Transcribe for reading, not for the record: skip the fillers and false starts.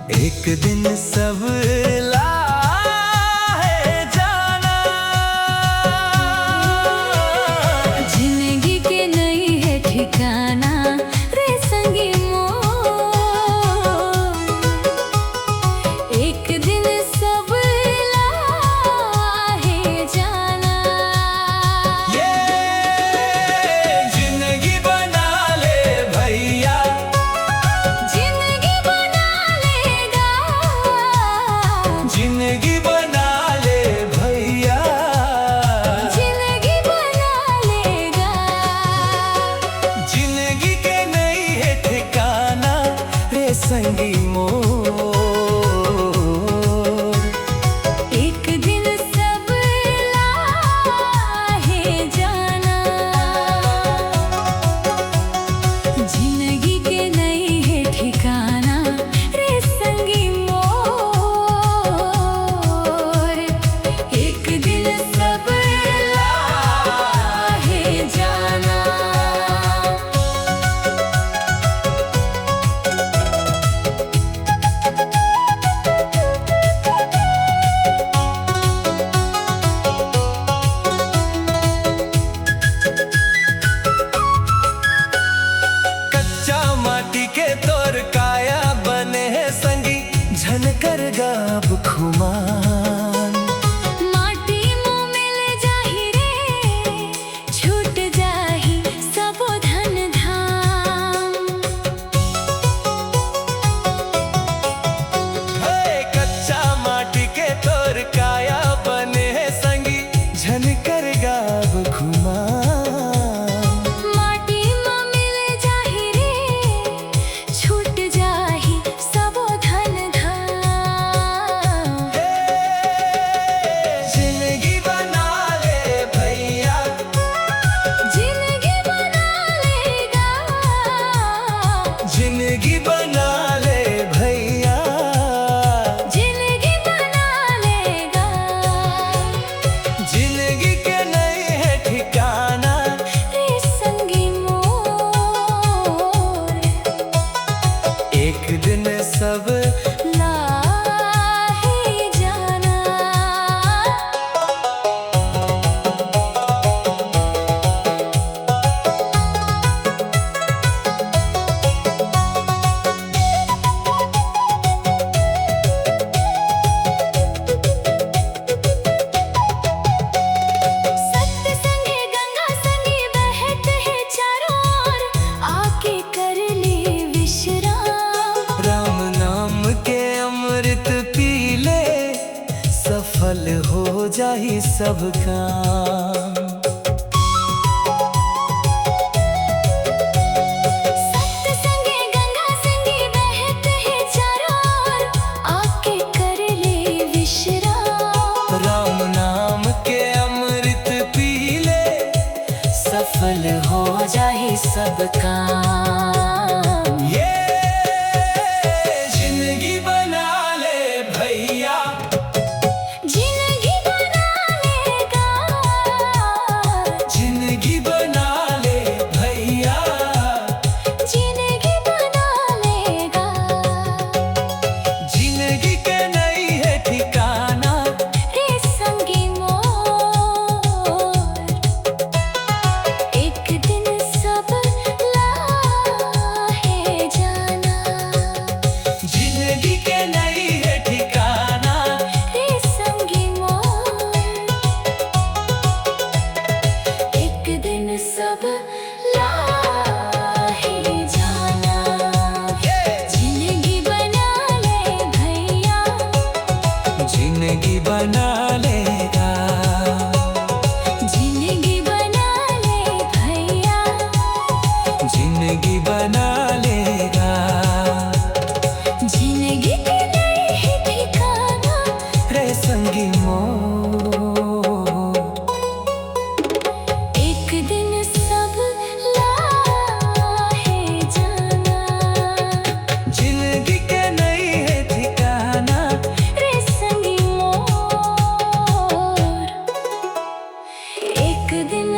एक दिन सब लाहे जाना, जिंदगी के नहीं है ठिकाना रे संगी मोर। एक दिन सब लाहे जाना, ये जिंदगी बना ले भैया, जिंदगी बना लेगा, जिंदगी बना ले भैया, जिंदगी बना लेगा। जिंदगी के नहीं है ठिकाना रे संगी मोर। एक दिन सब लाहे जाना, जिंदगी के नहीं है ठिकाना रे संगी मोर। एक दिन सब लाहे जाना। कच्चा माटी के तोर काया बने है संगी, झनकर गाब खुमान। माटी मुँह मिल जाहि रे, छूट जाहि सबो धन धाम। हे कच्चा माटी के तोर काया बने है संगी, झनकर गाब खुमान। माटी मुँह मिल जाहि रे, छूट जाहि सबो धन धाम। हे जिंदगी बना ले भैया, जिंदगी बना लेगा, जिंदगी बना ले भैया, जिंदगी बना लेगा। जिंदगी के नहीं है ठिकाना रे संगी मोर। एक दिन सब लाहे जाना, सत्य संगे गंगा संगे बहते हैं चारों ओर, आके कर ले विश्राम। राम नाम के अमृत पी ले, सफल हो जाही सब काम। सत्य संगे गंगा संगे बहते हैं चारों ओर, आके कर ले विश्राम। राम नाम के अमृत पी ले, सफल हो जाए सब काम। ये जिंदगी बना ले भैया, जिंदगी बना लेगा, जिंदगी बना ले भैया, जिंदगी बना लेगा। जिंदगी के नहीं है ठिकाना रे संगी मोर। एक दिन सब लाहे जाना, जिंदगी के नहीं है ठिकाना रे संगी मोर। एक दिन सब लाहे जाना, जिंदगी बना ले भैया, जिंदगी बना लेगा, जिंदगी बना ले भैया, जिंदगी बना लेगा। जिंदगी के नहीं है ठिकाना रे संगी मोर। एक दिन सब लाहे जाना, जिंदगी के नहीं है ठिकाना रे संगी मोर। एक दिन